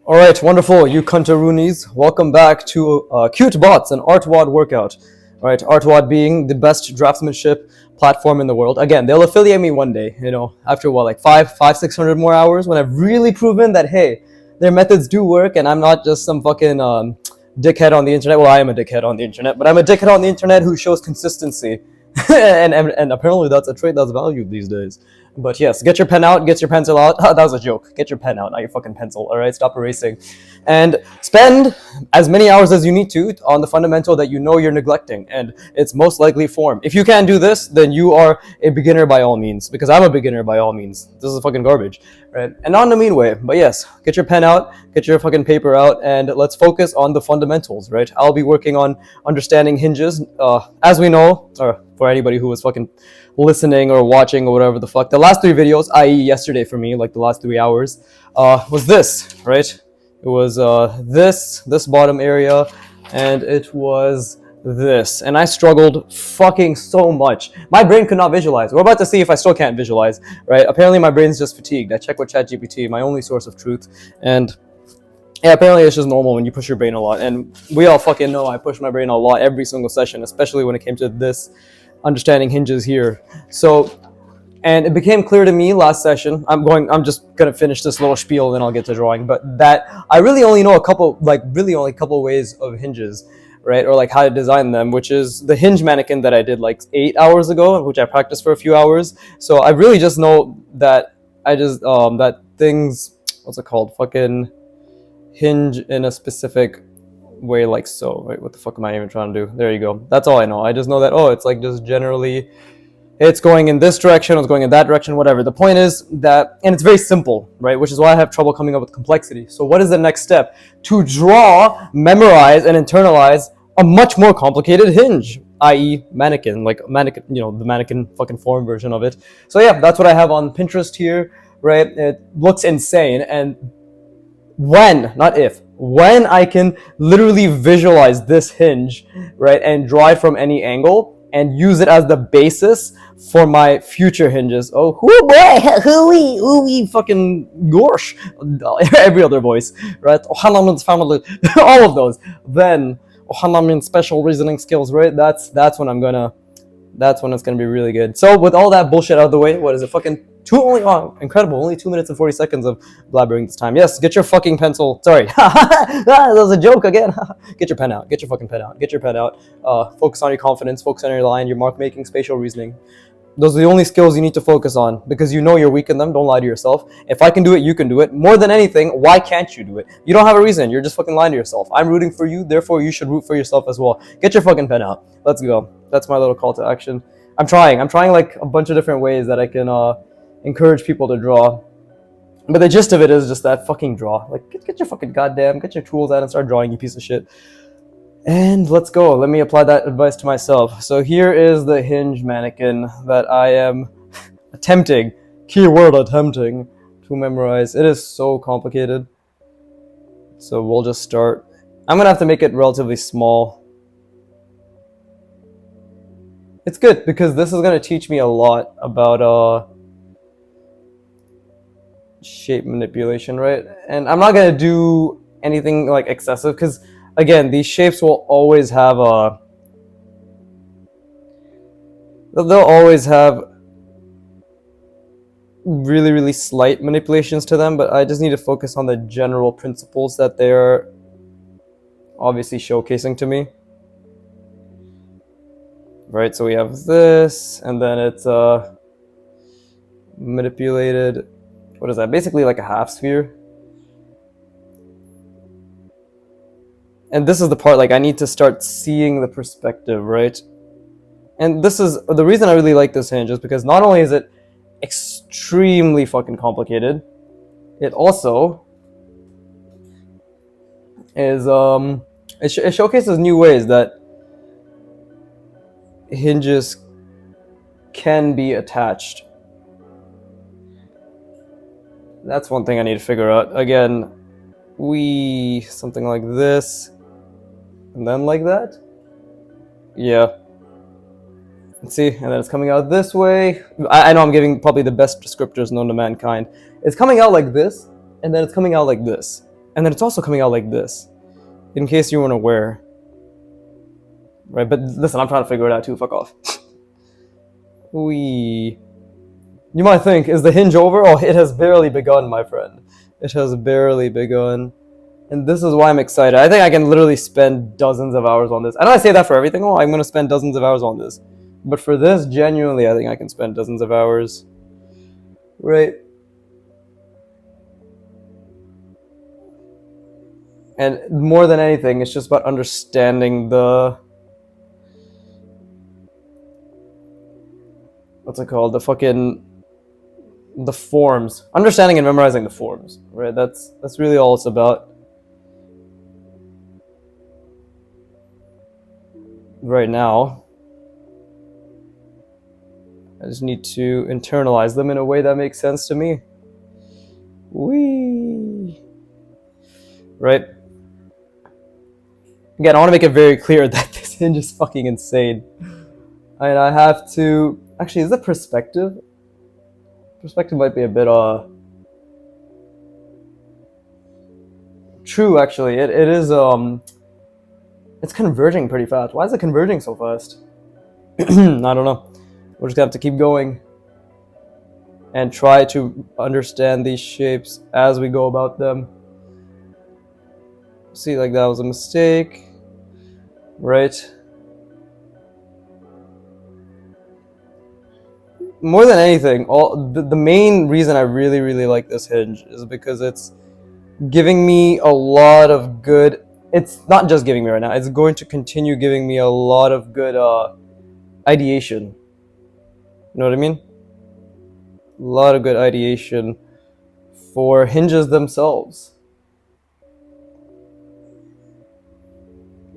All right, wonderful, you cuntaroonies. Welcome back to Cute Bots, an artwod workout. All right, artwod being the best draftsmanship platform in the world. Again, they'll affiliate me one day, after what, like 600 more hours when I've really proven that, hey, their methods do work and I'm not just some fucking dickhead on the internet. Well, I am a dickhead on the internet, but I'm a dickhead on the internet who shows consistency. and apparently that's a trait that's valued these days. But yes, get your pen out, get your pencil out. That was a joke. Get your pen out, not your fucking pencil, alright? Stop erasing. And spend as many hours as you need to on the fundamental that you know you're neglecting, and it's most likely form. If you can't do this, then you are a beginner by all means, because I'm a beginner by all means. This is fucking garbage, right? And not in a mean way, but yes, get your pen out, get your fucking paper out, and let's focus on the fundamentals, right? I'll be working on understanding hinges, as we know, or for anybody who was fucking listening or watching or whatever the fuck. The last 3 videos, i.e. yesterday for me, like the last 3 hours, was this, right? It was this bottom area, and it was this. And I struggled fucking so much. My brain could not visualize. We're about to see if I still can't visualize, right? Apparently my brain's just fatigued. I checked with ChatGPT, my only source of truth, and yeah, apparently it's just normal when you push your brain a lot. And we all fucking know I push my brain a lot every single session, especially when it came to this understanding hinges here. So, and it became clear to me last session, I'm just gonna finish this little spiel and then I'll get to drawing, but that I really only know a couple ways of hinges, right? Or like how to design them, which is the hinge mannequin that I did like 8 hours ago, which I practiced for a few hours. So I really just know that that things, what's it called? Fucking hinge in a specific way, like so. Wait, what the fuck am I even trying to do? There you go. That's all I know. I just know that, it's like just generally, it's going in this direction, it's going in that direction, whatever. The point is that, and it's very simple, right? Which is why I have trouble coming up with complexity. So what is the next step? To draw, memorize, and internalize a much more complicated hinge, i.e. mannequin, like mannequin, the mannequin fucking form version of it. So yeah, that's what I have on Pinterest here, right? It looks insane, and when I can literally visualize this hinge, right, and draw it from any angle and use it as the basis for my future hinges. Oh, hoo boy, hooey, fucking gosh, every other voice, right? Ohanamin's family, all of those. Then Ohanamin's special reasoning skills, right? That's when it's gonna be really good. So with all that bullshit out of the way, what is it? Fucking incredible! Only 2 minutes and 40 seconds of blabbering this time. Yes, get your fucking pencil. Sorry, that was a joke again. Get your pen out. Get your fucking pen out. Get your pen out. Focus on your confidence. Focus on your line, your mark making, spatial reasoning. Those are the only skills you need to focus on, because you know you're weak in them. Don't lie to yourself. If I can do it, you can do it. More than anything, why can't you do it? You don't have a reason. You're just fucking lying to yourself. I'm rooting for you, therefore you should root for yourself as well. Get your fucking pen out. Let's go. That's my little call to action. I'm trying like a bunch of different ways that I can encourage people to draw. But the gist of it is just that fucking draw. Like, get your fucking get your tools out and start drawing, you piece of shit. And let's go. Let me apply that advice to myself. So here is the hinge mannequin that I am attempting, keyword attempting, to memorize. It is so complicated. So we'll just start. I'm gonna have to make it relatively small. It's good because this is gonna teach me a lot about shape manipulation, right? And I'm not gonna do anything like excessive, because again, these shapes will always have they'll always have really, really slight manipulations to them, but I just need to focus on the general principles that they're obviously showcasing to me. Right, so we have this, and then it's manipulated. What is that? Basically like a half sphere. And this is the part, like, I need to start seeing the perspective, right? And this is the reason I really like this hinge, is because not only is it extremely fucking complicated, it also is it showcases new ways that hinges can be attached. That's one thing I need to figure out. Again, something like this, and then like that. Yeah. See, and then it's coming out this way. I know I'm giving probably the best descriptors known to mankind. It's coming out like this, and then it's coming out like this. And then it's also coming out like this, in case you weren't aware. Right, but listen, I'm trying to figure it out too, fuck off. You might think, is the hinge over? Oh, it has barely begun, my friend. It has barely begun. And this is why I'm excited. I think I can literally spend dozens of hours on this. I know I say that for everything. Oh, I'm going to spend dozens of hours on this. But for this, genuinely, I think I can spend dozens of hours. Right? And more than anything, it's just about understanding the... what's it called? The forms. Understanding and memorizing the forms. Right? That's really all it's about. Right now, I just need to internalize them in a way that makes sense to me. Right? Again, I want to make it very clear that this hinge is fucking insane. And I have to... Actually, is it perspective? Perspective might be a bit, True, actually. It is, it's converging pretty fast. Why is it converging so fast? I don't know. We're just gonna have to keep going and try to understand these shapes as we go about them. See, like that was a mistake, right? More than anything, the main reason I really like this hinge is because it's giving me a lot of good... It's not just giving me right now, it's going to continue giving me a lot of good ideation. You know what I mean? A lot of good ideation for hinges themselves.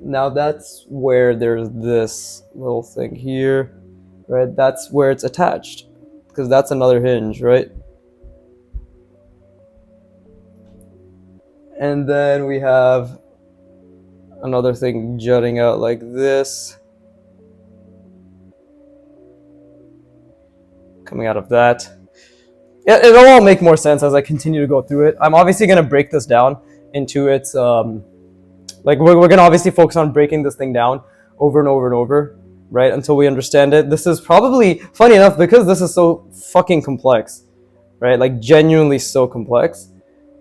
Now that's where there's this little thing here, right? That's where it's attached, because that's another hinge, right? And then we have another thing jutting out like this, coming out of that. It'll all make more sense as I continue to go through it. I'm obviously going to break this down into its, like we're going to obviously focus on breaking this thing down over and over and over, right, until we understand it. This is probably, funny enough, because this is so fucking complex, right, like genuinely so complex,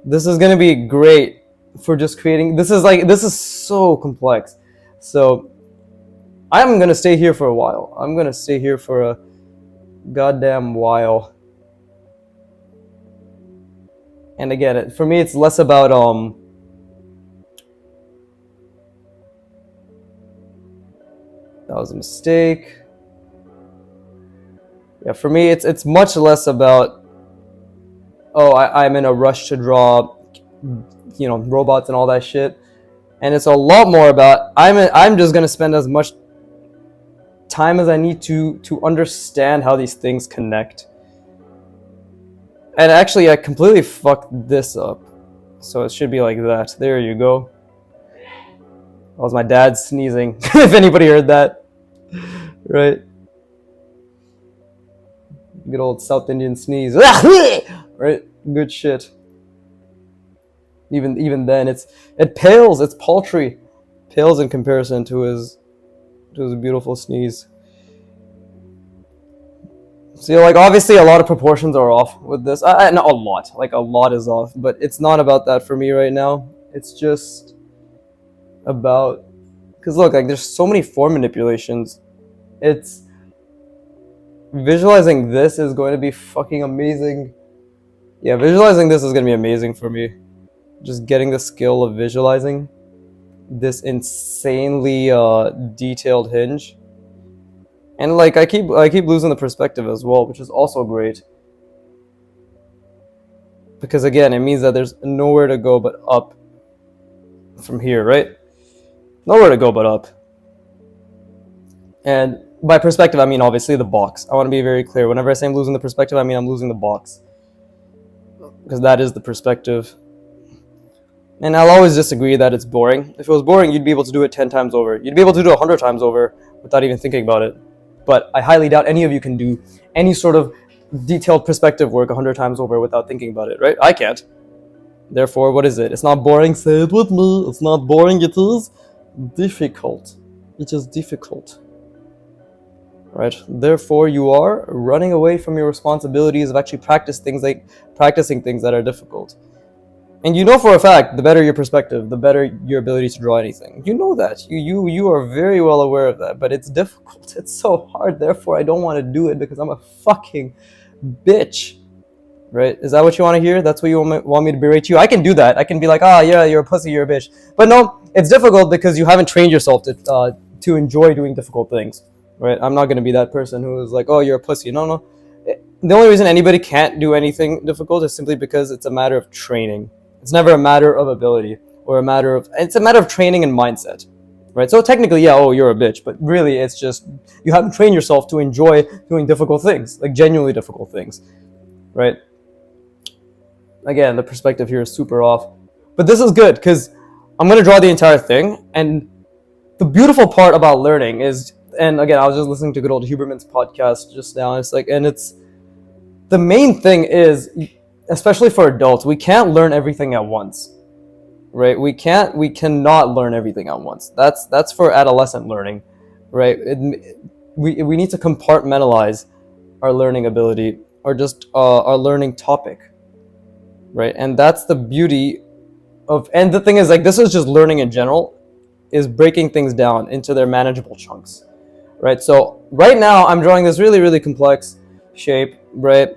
this is going to be great for just creating... This is so complex. So I'm going to stay here for a while. I'm going to stay here for a goddamn while. And again, for me, it's less about that was a mistake. Yeah, for me, it's much less about, oh, I'm in a rush to draw, you know, robots and all that shit. And it's a lot more about, I'm just gonna spend as much time as I need to understand how these things connect. And actually, I completely fucked this up. So it should be like that. There you go. That was my dad sneezing, if anybody heard that. Right? Good old South Indian sneeze. Right? Good shit. Even then, it pales. It's paltry. Pales in comparison to his beautiful sneeze. So, like, obviously a lot of proportions are off with this. Not a lot. Like, a lot is off. But it's not about that for me right now. It's just about... Because, look, like, there's so many form manipulations. It's... Visualizing this is going to be fucking amazing. Yeah, visualizing this is going to be amazing for me. Just getting the skill of visualizing this insanely detailed hinge. And like I keep losing the perspective as well, which is also great. Because again, it means that there's nowhere to go but up from here, right? Nowhere to go but up. And by perspective, I mean obviously the box. I want to be very clear. Whenever I say I'm losing the perspective, I mean I'm losing the box. Because that is the perspective. And I'll always disagree that it's boring. If it was boring, you'd be able to do it 10 times over. You'd be able to do it 100 times over without even thinking about it. But I highly doubt any of you can do any sort of detailed perspective work 100 times over without thinking about it, right? I can't. Therefore, what is it? It's not boring. Say it with me. It's not boring. It is difficult. It is difficult. Right? Therefore, you are running away from your responsibilities of actually practicing things that are difficult. And you know for a fact, the better your perspective, the better your ability to draw anything. You know that. You are very well aware of that. But it's difficult. It's so hard. Therefore, I don't want to do it because I'm a fucking bitch. Right? Is that what you want to hear? That's what you want me to berate you? I can do that. I can be like, yeah, you're a pussy, you're a bitch. But no, it's difficult because you haven't trained yourself to enjoy doing difficult things. Right? I'm not going to be that person who is like, oh, you're a pussy. No. The only reason anybody can't do anything difficult is simply because it's a matter of training. It's never a matter of ability or it's a matter of training and mindset. Right? So technically, yeah, oh, you're a bitch. But really, it's just you haven't trained yourself to enjoy doing difficult things, like genuinely difficult things. Right? Again, the perspective here is super off. But this is good because I'm going to draw the entire thing. And the beautiful part about learning is, and again, I was just listening to good old Huberman's podcast just now. It's the main thing is, especially for adults, we can't learn everything at once. Right? We cannot learn everything at once. That's for adolescent learning. Right? We need to compartmentalize our learning ability or just our learning topic. Right? And that's the beauty of, and the thing is, like, this is just learning in general, is breaking things down into their manageable chunks. Right? So right now I'm drawing this really, really complex shape, right?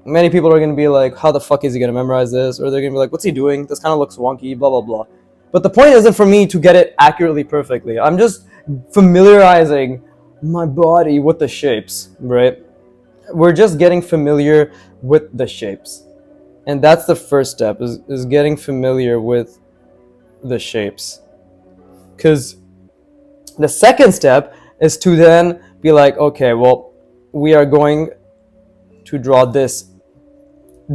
Many people are going to be like, how the fuck is he going to memorize this? Or they're going to be like, what's he doing? This kind of looks wonky, blah, blah, blah. But the point isn't for me to get it accurately perfectly. I'm just familiarizing my body with the shapes, right? We're just getting familiar with the shapes. And that's the first step, is getting familiar with the shapes. Because the second step is to then be like, okay, well, we are going to draw this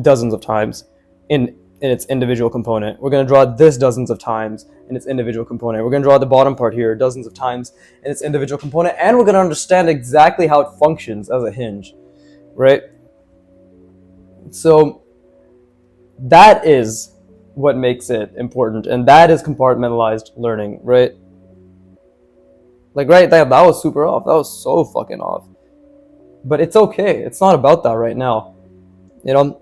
dozens of times in its individual component. We're going to draw this dozens of times in its individual component. We're going to draw the bottom part here dozens of times in its individual component. And we're going to understand exactly how it functions as a hinge, right? So that is what makes it important, and that is compartmentalized learning, right? Like, right, that was super off. That was so fucking off. But it's okay. It's not about that right now. You know,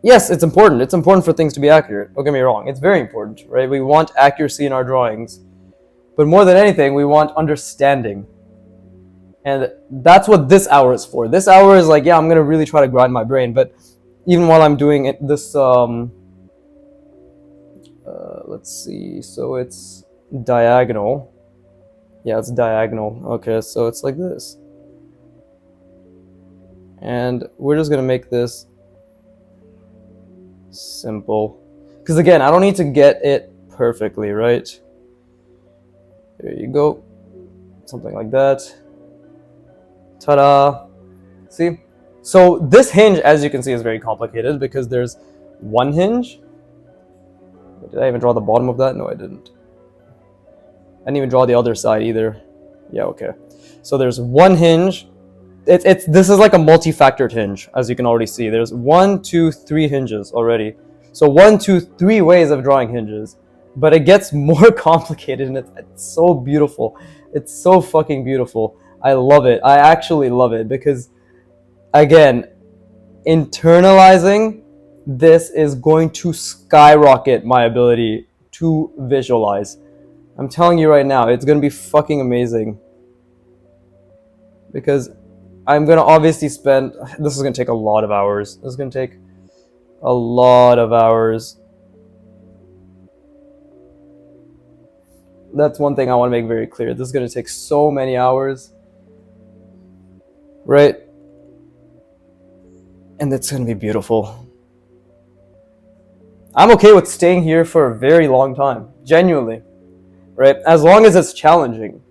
yes, it's important. It's important for things to be accurate. Don't get me wrong. It's very important, right? We want accuracy in our drawings. But more than anything, we want understanding. And that's what this hour is for. This hour is like, yeah, I'm going to really try to grind my brain, but even while I'm doing it, this, let's see, so it's diagonal. Yeah, it's diagonal. Okay, so it's like this. And we're just going to make this simple. Because again, I don't need to get it perfectly, right? There you go. Something like that. Ta-da. See? So this hinge, as you can see, is very complicated because there's one hinge. Did I even draw the bottom of that? No, I didn't. I didn't even draw the other side either. Yeah, okay. So there's one hinge. This is like a multi-factored hinge, as you can already see. There's 1, 2, 3 hinges already. So 1, 2, 3 ways of drawing hinges. But it gets more complicated, and it's so beautiful. It's so fucking beautiful. I love it. I actually love it because, again, internalizing this is going to skyrocket my ability to visualize. I'm telling you right now, it's going to be fucking amazing. Because I'm going to obviously spend... This is going to take a lot of hours. This is going to take a lot of hours. That's one thing I want to make very clear. This is going to take so many hours. Right? And it's going to be beautiful. I'm okay with staying here for a very long time. Genuinely. Right? As long as it's challenging.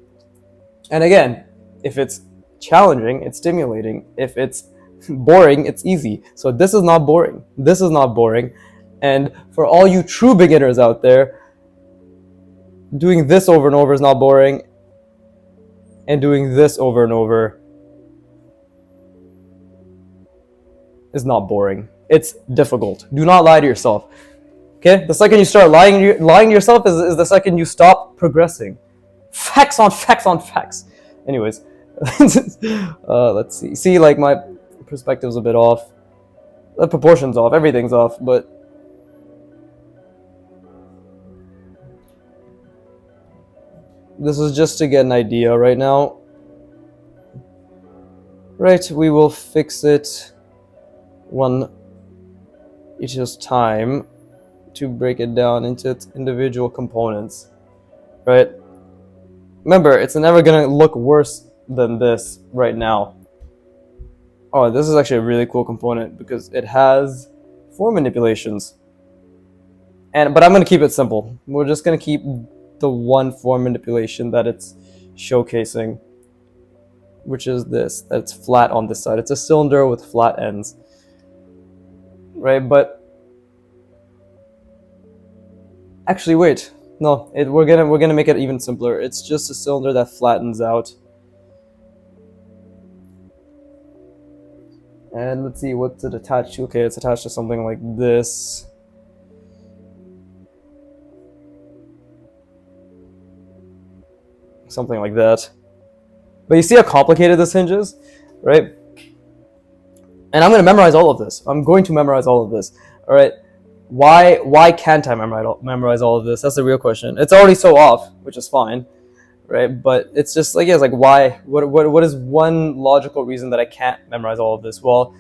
And again, if it's challenging, it's stimulating. If it's boring, it's easy. So this is not boring. This is not boring. And for all you true beginners out there, doing this over and over is not boring. And doing this over and over is not boring. it's difficult. Do not lie to yourself. Okay? The second you start lying to yourself is the second you stop progressing. Facts on facts on facts. Anyways, let's see. See, like my perspective's a bit off. The proportion's off. Everything's off, but this is just to get an idea right now. Right, we will fix it when it is time to break it down into its individual components. Right? Remember, it's never gonna look worse than this right now. Oh, this is actually a really cool component because it has form manipulations. But I'm gonna keep it simple. We're just gonna keep the one form manipulation that it's showcasing, which is this, that's flat on this side. It's a cylinder with flat ends, right? But actually, wait, no, we're gonna make it even simpler. It's just a cylinder that flattens out. And let's see, what's it attached to? Okay, it's attached to something like this. Something like that. But you see how complicated this hinge is, right? And I'm going to memorize all of this. I'm going to memorize all of this, all right? Why can't I memorize all of this? That's the real question. It's already so off, which is fine, right? But it's just like, yeah, it's like, why? What is one logical reason that I can't memorize all of this? Well,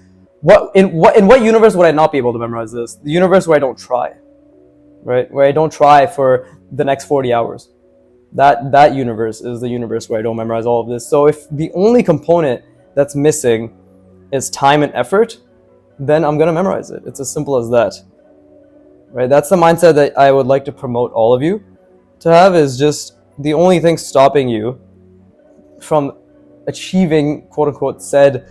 in what universe would I not be able to memorize this? The universe where I don't try, right? Where I don't try for the next 40 hours. That universe is the universe where I don't memorize all of this. So if the only component that's missing is time and effort, then I'm gonna memorize it. It's as simple as that, right? That's the mindset that I would like to promote all of you to have, is just the only thing stopping you from achieving quote-unquote said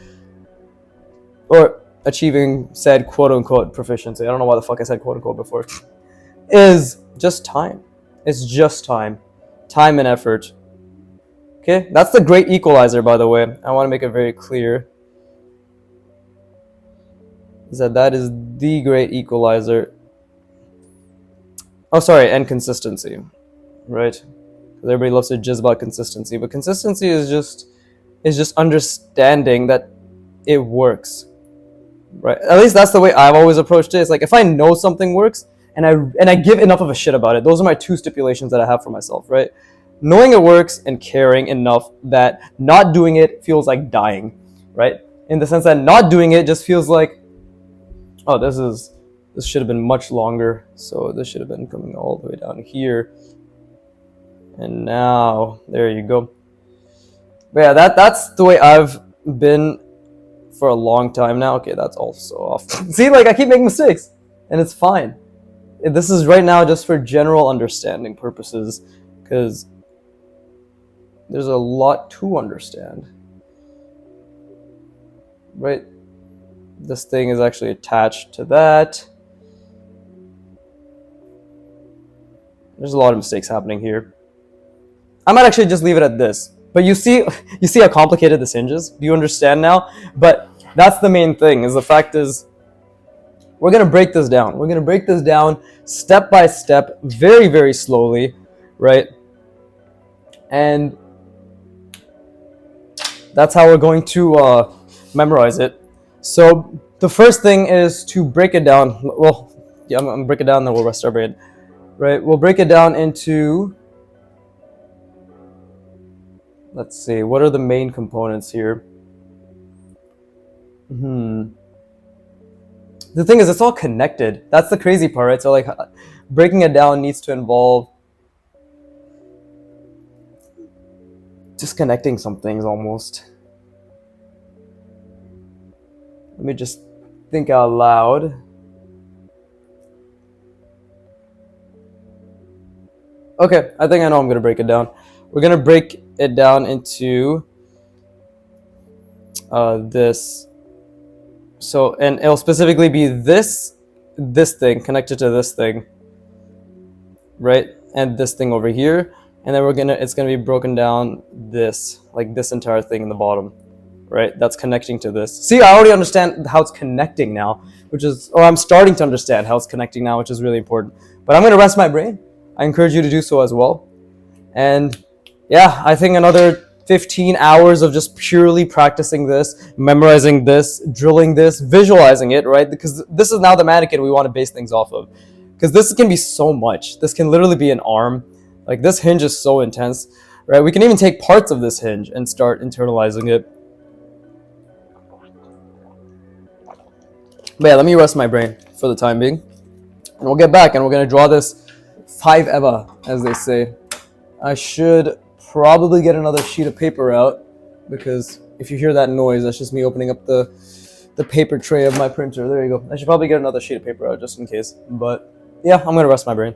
quote-unquote proficiency. I don't know why the fuck I said quote-unquote before. Is just time. It's just time. Time and effort. Okay, that's the great equalizer, by the way. I want to make it very clear is that is the great equalizer. Oh, sorry, and consistency, right? Everybody loves to jizz about consistency, but consistency is just understanding that it works, right? At least that's the way I've always approached it. It's like, if I know something works, and I give enough of a shit about it. Those are my two stipulations that I have for myself, right? Knowing it works and caring enough that not doing it feels like dying, right? In the sense that not doing it just feels like, oh, this should have been much longer. So this should have been coming all the way down here. And now, there you go. But yeah, that's the way I've been for a long time now. Okay, that's also off. See, like, I keep making mistakes, and it's fine. This is right now just for general understanding purposes, because there's a lot to understand, right? This thing is actually attached to that. There's a lot of mistakes happening here. I might actually just leave it at this. But you see how complicated this hinge is? Do you understand now? But that's the main thing, is the fact is, we're going to break this down. We're going to break this down step by step, very, very slowly, right? And that's how we're going to memorize it. So the first thing is to break it down. Well, yeah, I'm going to break it down, then we'll rest our brain. Right? We'll break it down into, let's see, what are the main components here? The thing is, it's all connected. That's the crazy part, right? So like, breaking it down needs to involve just connecting some things almost. Let me just think out loud. Okay, I think I know I'm gonna break it down. We're gonna break it down into this. So, and it'll specifically be this thing connected to this thing, right? And this thing over here, and then it's gonna be broken down this, like this entire thing in the bottom, right? That's connecting to this. See, I already understand how it's connecting now, or I'm starting to understand how it's connecting now, which is really important. But I'm going to rest my brain. I encourage you to do so as well. And yeah, I think another 15 hours of just purely practicing this, memorizing this, drilling this, visualizing it, right? Because this is now the mannequin we want to base things off of. Because this can be so much. This can literally be an arm. Like, this hinge is so intense, right? We can even take parts of this hinge and start internalizing it. But yeah, let me rest my brain for the time being. And we'll get back and we're going to draw this 5 Eva, as they say. I should probably get another sheet of paper out, because if you hear that noise, that's just me opening up the paper tray of my printer. There you go. I should probably get another sheet of paper out just in case. But yeah, I'm going to rest my brain.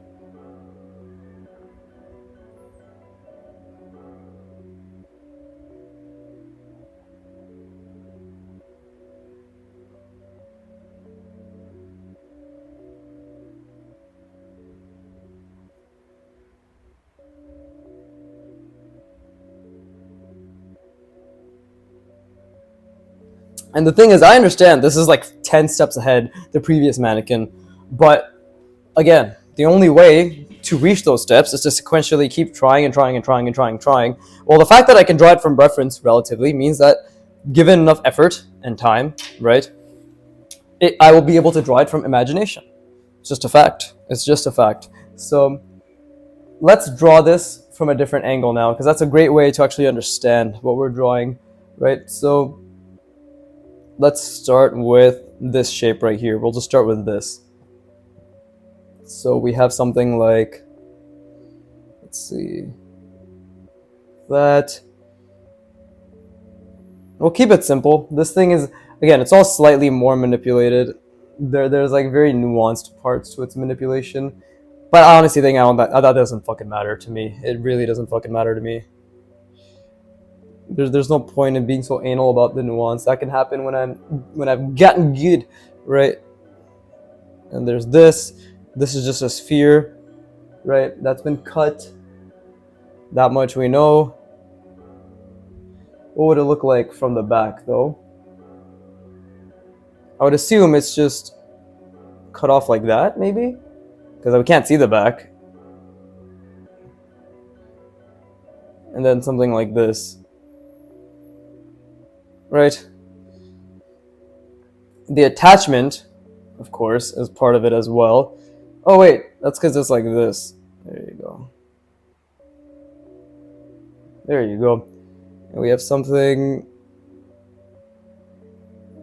And the thing is, I understand this is like 10 steps ahead the previous mannequin, but again, the only way to reach those steps is to sequentially keep trying and trying and trying and trying and trying. Well, the fact that I can draw it from reference relatively means that given enough effort and time, right, I will be able to draw it from imagination. It's just a fact. It's just a fact. So let's draw this from a different angle now, because that's a great way to actually understand what we're drawing, right? So let's start with this shape right here. We'll just start with this. So we have something like, let's see, that. We'll keep it simple. This thing is, again, it's all slightly more manipulated. There's like very nuanced parts to its manipulation. But I honestly think that doesn't fucking matter to me. It really doesn't fucking matter to me. There's no point in being so anal about the nuance. That can happen when I've gotten good, right? And there's this. This is just a sphere, right? That's been cut. That much we know. What would it look like from the back, though? I would assume it's just cut off like that, maybe? Because we can't see the back. And then something like this. Right? The attachment, of course, is part of it as well. Oh wait, that's because it's like this. There you go. There you go. And we have something,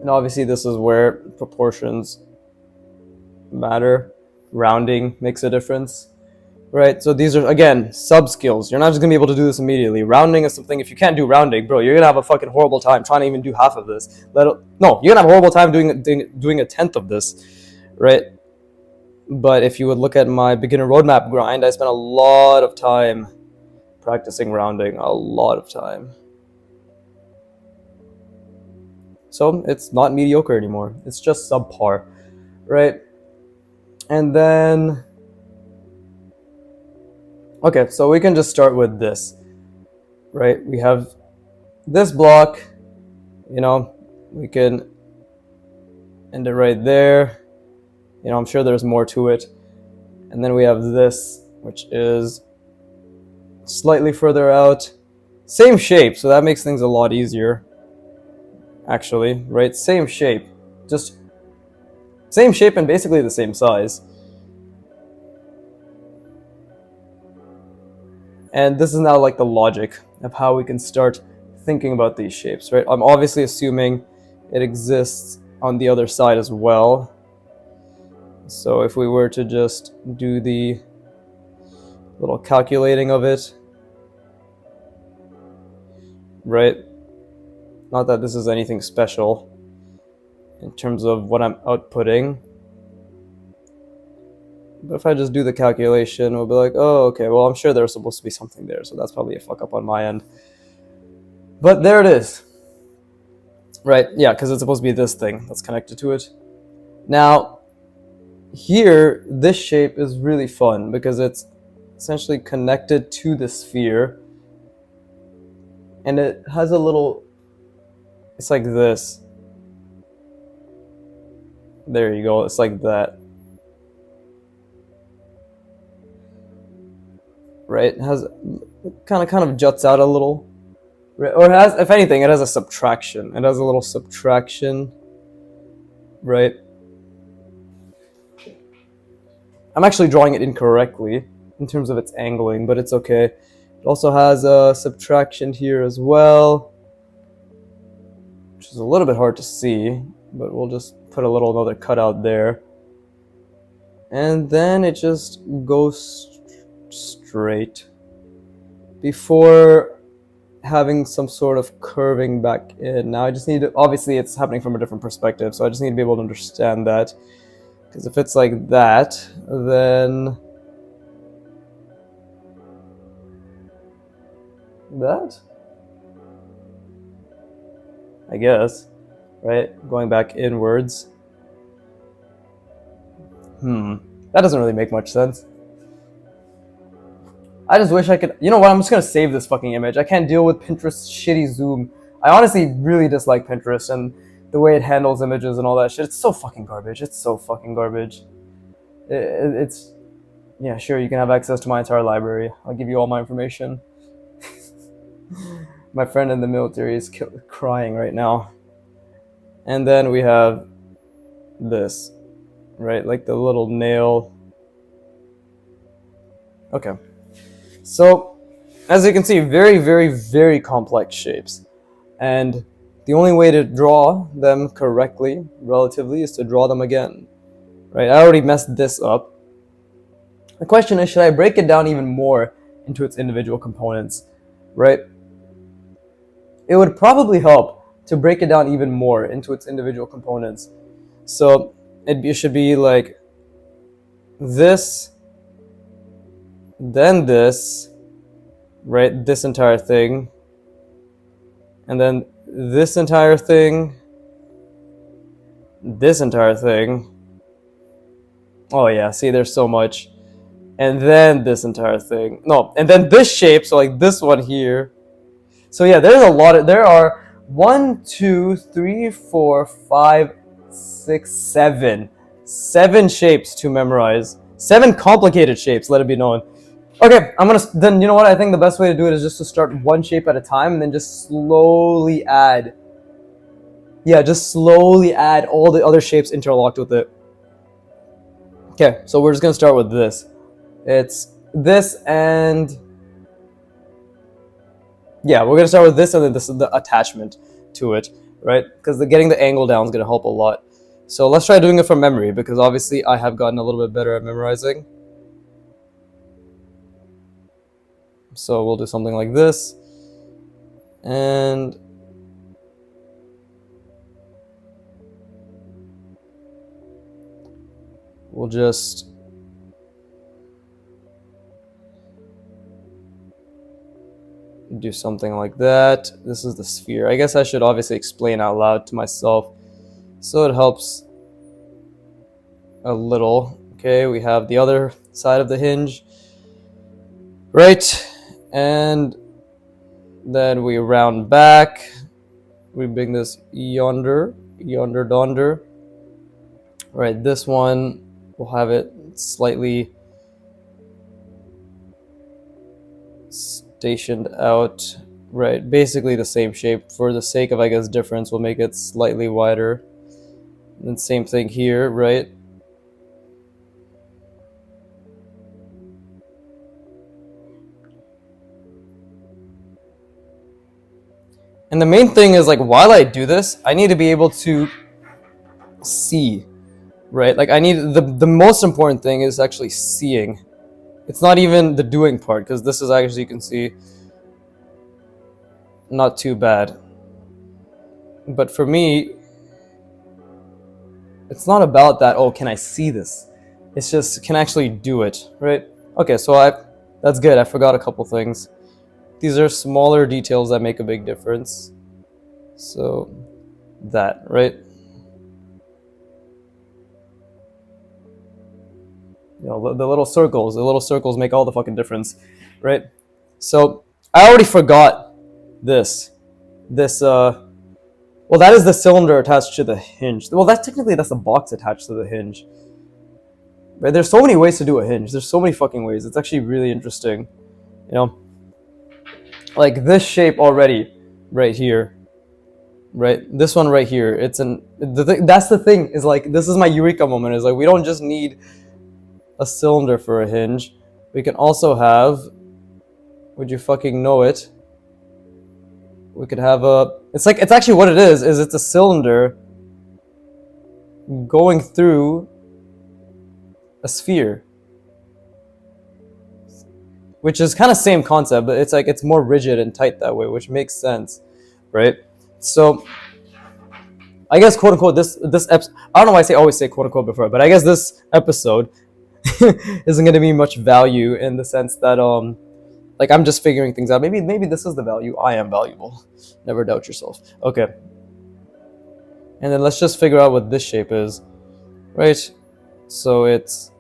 and obviously this is where proportions matter. Rounding makes a difference, right? So these are, again, sub-skills. You're not just going to be able to do this immediately. Rounding is something, if you can't do rounding, bro, you're going to have a fucking horrible time trying to even do half of this. No, you're going to have a horrible time doing a tenth of this, right? But if you would look at my beginner roadmap grind, I spent a lot of time practicing rounding, a lot of time. So it's not mediocre anymore. It's just subpar, right? And then, okay, so we can just start with this, right? We have this block, you know, we can end it right there. You know, I'm sure there's more to it. And then we have this, which is slightly further out. Same shape, so that makes things a lot easier, actually, right? Same shape, just same shape and basically the same size. And this is now like the logic of how we can start thinking about these shapes, right? I'm obviously assuming it exists on the other side as well. So if we were to just do the little calculating of it, right? Not that this is anything special in terms of what I'm outputting. But if I just do the calculation, we'll be like, oh, okay, well, I'm sure there's supposed to be something there, so that's probably a fuck up on my end. But there it is. Right, yeah, because it's supposed to be this thing that's connected to it. Now, here, this shape is really fun because it's essentially connected to the sphere. And it has a little It's like this. There you go. It's like that. Right? It has kind of juts out a little. Right? Or it has, if anything, it has a subtraction. It has a little subtraction. Right? I'm actually drawing it incorrectly in terms of its angling, but it's okay. It also has a subtraction here as well, which is a little bit hard to see, but we'll just put a little another cutout there. And then it just goes straight before having some sort of curving back in. Now I just need to, obviously it's happening from a different perspective, so I just need to be able to understand that. Because if it's like that, then that, I guess, right? Going back inwards. That doesn't really make much sense. I just wish I could, you know what, I'm just gonna save this fucking image. I can't deal with Pinterest's shitty zoom. I honestly really dislike Pinterest and the way it handles images and all that shit. It's so fucking garbage. It's so fucking garbage. It's, yeah, sure, you can have access to my entire library. I'll give you all my information. My friend in the military is crying right now. And then we have this, right? Like the little nail. Okay. So, as you can see, very, very, very complex shapes. And the only way to draw them correctly, relatively, is to draw them again. Right? I already messed this up. The question is, should I break it down even more into its individual components? Right? It would probably help to break it down even more into its individual components. So, it should be like this, then this, right? This entire thing. And then this entire thing. This entire thing. Oh yeah, see, there's so much. And then this entire thing. No, and then this shape, so like this one here. So yeah, there's a lot of, there are 1, 2, 3, 4, 5, 6, 7. 7 shapes to memorize. 7 complicated shapes, let it be known. Okay, then you know what, I think the best way to do it is just to start one shape at a time and then just slowly add. Yeah, just slowly add all the other shapes interlocked with it. Okay, so we're just gonna start with this. It's this and... yeah, we're gonna start with this and then this is the attachment to it, right? Because getting the angle down is gonna help a lot. So let's try doing it from memory, because obviously I have gotten a little bit better at memorizing. So we'll do something like this. And we'll just do something like that. This is the sphere. I guess I should obviously explain out loud to myself so it helps a little. Okay, we have the other side of the hinge, right? And then we round back. We bring this yonder, donder. Right, this one, we'll have it slightly stationed out. Right, basically the same shape. For the sake of, I guess, difference, we'll make it slightly wider. And then same thing here, right? And the main thing is, like, while I do this, I need to be able to see, right? Like, I need, the most important thing is actually seeing. It's not even the doing part, because this is actually, you can see, not too bad. But for me, it's not about that, oh, can I see this? It's just, can I actually do it, right? Okay, so that's good. I forgot a couple things. These are smaller details that make a big difference. So, that, right? You know, the little circles make all the fucking difference, right? So, I already forgot this Well, that is the cylinder attached to the hinge. Well, that's the box attached to the hinge. Right? There's so many ways to do a hinge. There's so many fucking ways. It's actually really interesting. You know, like this shape already, right here. Right, this one right here. It's that's the thing. Is like this is my eureka moment. Is like we don't just need a cylinder for a hinge. We can also have. Would you fucking know it? We could have a. It's actually what it is. Is it's a cylinder going through a sphere, which is kind of same concept, but it's like it's more rigid and tight that way, which makes sense, right? So, I guess quote unquote this I don't know why I always say quote unquote before, but I guess this episode isn't going to be much value in the sense that like I'm just figuring things out. Maybe this is the value. I am valuable. Never doubt yourself. Okay. And then let's just figure out what this shape is, right? So it's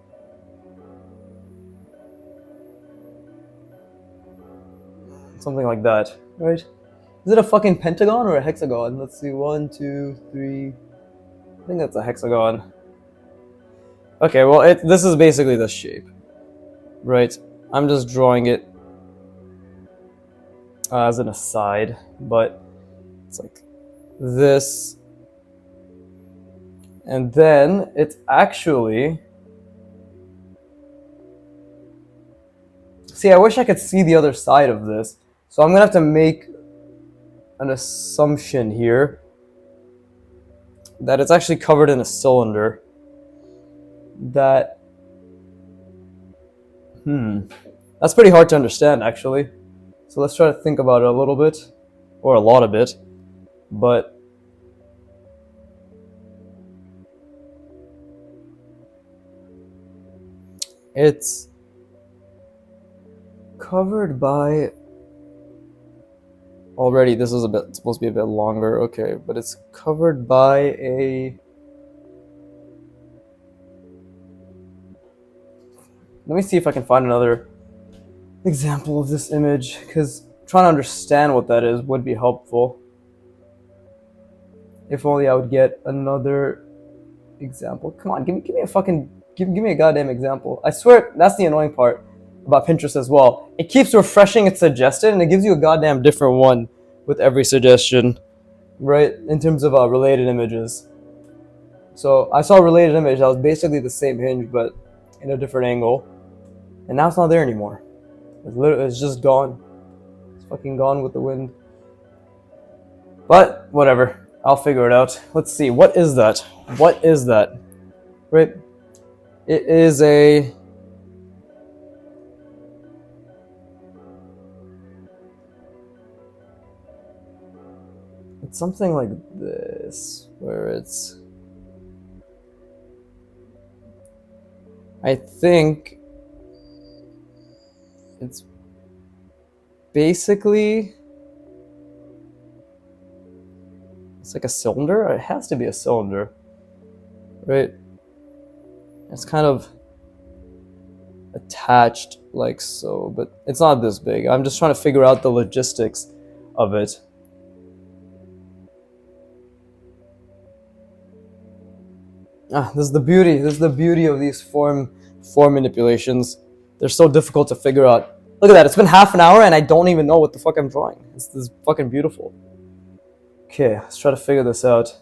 something like that, right? Is it a fucking pentagon or a hexagon? Let's see, 1, 2, 3. I think that's a hexagon. Okay, well, this is basically the shape, right? I'm just drawing it as an aside, but it's like this. And then it's actually... See, I wish I could see the other side of this. So I'm going to have to make an assumption here that it's actually covered in a cylinder. That's pretty hard to understand, actually. So let's try to think about it a little bit, or a lot of it. But it's covered by... Already, this is supposed to be a bit longer, okay, but it's covered by a... Let me see if I can find another example of this image, because trying to understand what that is would be helpful. If only I would get another example. Come on, give me a fucking... Give me a goddamn example. I swear, that's the annoying part about Pinterest as well. It keeps refreshing its suggested, and it gives you a goddamn different one with every suggestion, right? In terms of related images. So I saw a related image that was basically the same hinge, but in a different angle, and now it's not there anymore. It's just gone. It's fucking gone with the wind. But whatever, I'll figure it out. Let's see. What is that? What is that? Right? It is a... It's something like this, where it's... I think it's basically... It's like a cylinder? It has to be a cylinder, right? It's kind of attached like so, but it's not this big. I'm just trying to figure out the logistics of it. This is the beauty. This is the beauty of these form manipulations. They're so difficult to figure out. Look at that. It's been half an hour and I don't even know what the fuck I'm drawing. This is fucking beautiful. Okay, let's try to figure this out.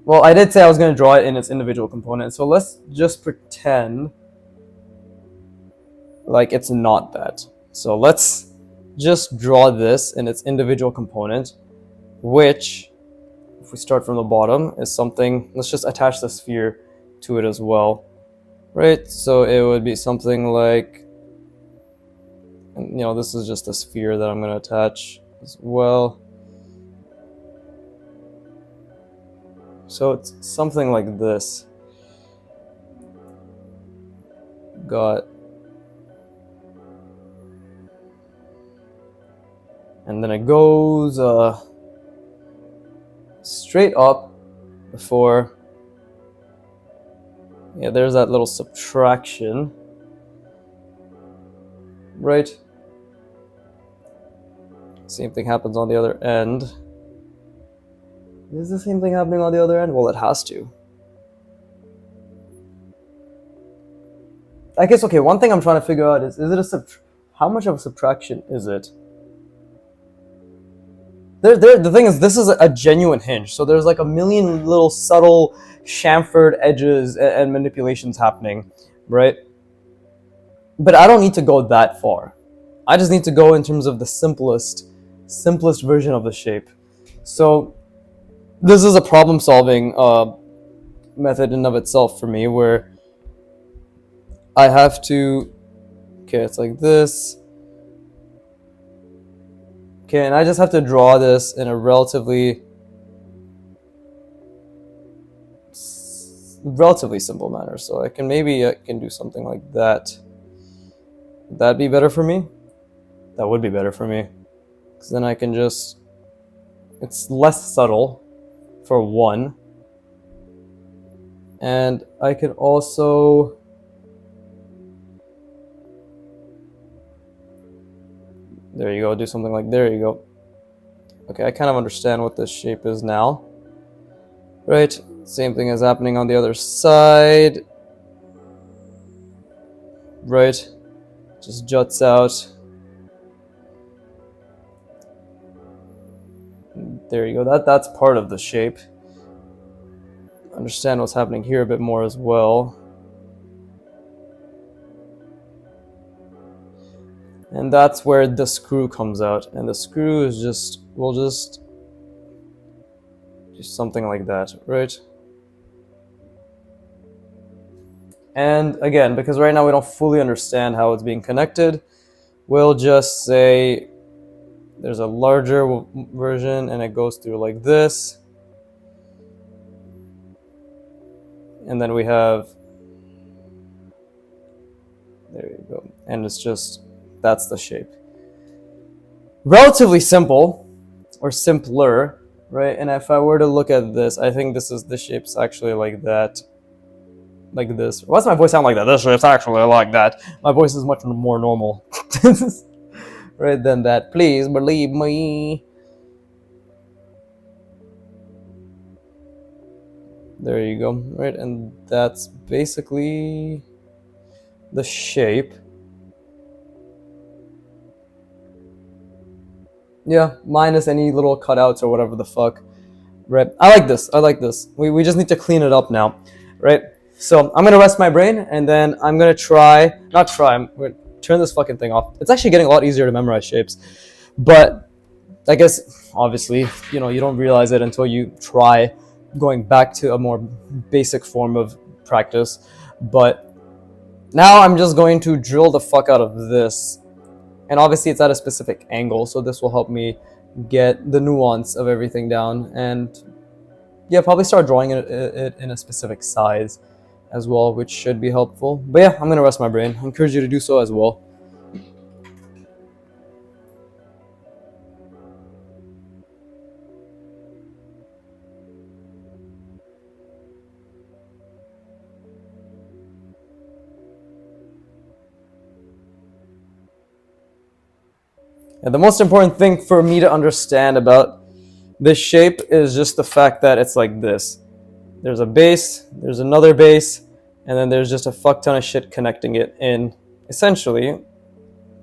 Well, I did say I was going to draw it in its individual components, so let's just pretend like it's not that. So let's just draw this in its individual component, which, if we start from the bottom, is something... Let's just attach the sphere to it as well, right? So it would be something like... You know, this is just a sphere that I'm going to attach as well. So it's something like this. Got... And then it goes straight up before... Yeah, there's that little subtraction. Right? Same thing happens on the other end. Is the same thing happening on the other end? Well, it has to. I guess, okay, one thing I'm trying to figure out is it a how much of a subtraction is it? The thing is, this is a genuine hinge, so there's like a million little subtle chamfered edges and manipulations happening, right? But I don't need to go that far. I just need to go in terms of the simplest version of the shape. So this is a problem-solving method in of itself for me, where I have to, okay, it's like this. Okay, and I just have to draw this in a relatively simple manner. So I can do something like that. Would that be better for me? That would be better for me, because then I can just, it's less subtle for one, and I can also, there you go, do something like, there you go. Okay, I kind of understand what this shape is now. Right, same thing is happening on the other side. Right, just juts out. There you go, that's part of the shape. Understand what's happening here a bit more as well. And that's where the screw comes out. And the screw is just, we'll just do something like that, right? And again, because right now we don't fully understand how it's being connected, we'll just say there's a larger version and it goes through like this. And then we have, there you go. And it's just, that's the shape. Relatively simple, or simpler, right? And if I were to look at this, I think the shape's actually like that. Like this. Why does my voice sound like that? This shape's actually like that. My voice is much more normal. Right than that. Please believe me. There you go. Right, and that's basically the shape. Yeah, minus any little cutouts or whatever the fuck. Right. I like this. We just need to clean it up now. Right? So I'm gonna rest my brain, and then I'm gonna I'm gonna turn this fucking thing off. It's actually getting a lot easier to memorize shapes. But I guess, obviously, you don't realize it until you try going back to a more basic form of practice. But now I'm just going to drill the fuck out of this. And obviously it's at a specific angle, so this will help me get the nuance of everything down. And yeah, probably start drawing it in a specific size as well, which should be helpful. But yeah, I'm gonna rest my brain. I encourage you to do so as well. And the most important thing for me to understand about this shape is just the fact that it's like this. There's a base, there's another base, and then there's just a fuck ton of shit connecting it in, essentially,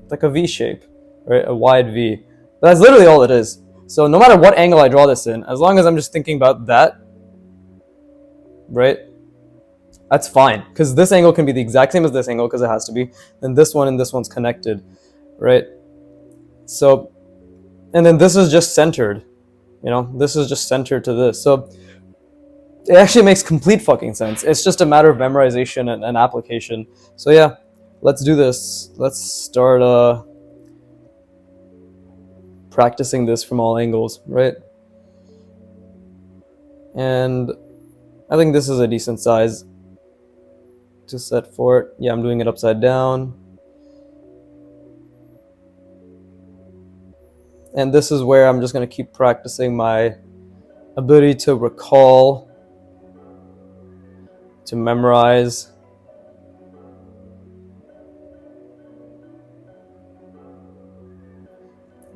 like a V shape, right? A wide V. But that's literally all it is. So no matter what angle I draw this in, as long as I'm just thinking about that, right? That's fine, because this angle can be the exact same as this angle, because it has to be. Then this one and this one's connected, right? So, and then this is just centered, this is just centered to this. So it actually makes complete fucking sense. It's just a matter of memorization and application. So yeah, let's do this. Let's start practicing this from all angles, right? And I think this is a decent size to set for it. Yeah, I'm doing it upside down. And this is where I'm just going to keep practicing my ability to recall, to memorize.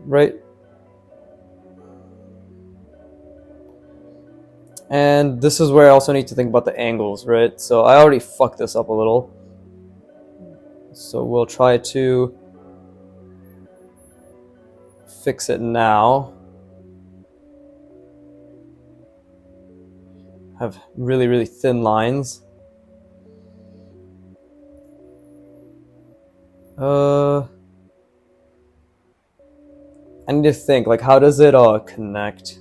Right? And this is where I also need to think about the angles, right? So I already fucked this up a little. So we'll try to fix it now. Have really, really thin lines. I need to think, like, how does it connect?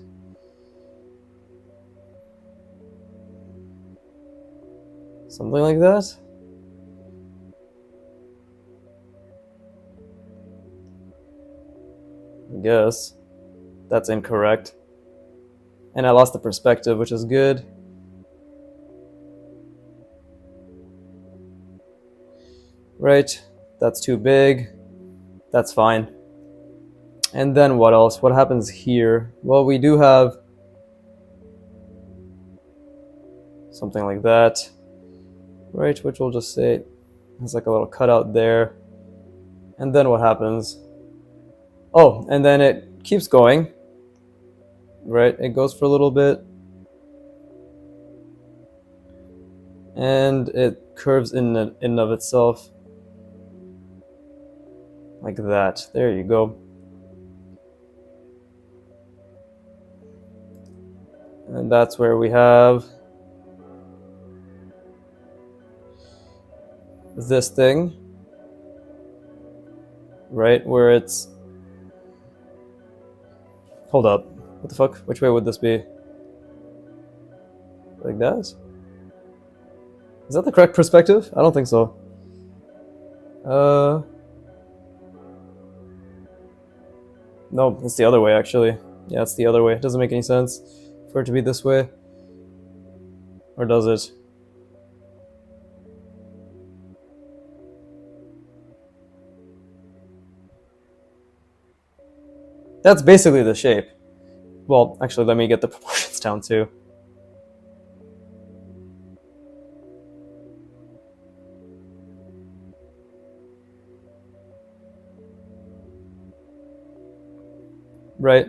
Something like that? I guess. That's incorrect. And I lost the perspective, which is good. Right, that's too big. That's fine. And then what else? What happens here? Well, we do have something like that, right? Which we'll just say has like a little cutout there. And then what happens? Oh, and then it keeps going, right? It goes for a little bit. And it curves in and of itself. Like that. There you go. And that's where we have this thing, right? Where it's... Hold up. What the fuck? Which way would this be? Like that? Is that the correct perspective? I don't think so. No, it's the other way, actually. Yeah, it's the other way. It doesn't make any sense for it to be this way. Or does it? That's basically the shape. Well, actually, let me get the proportions down too. Right?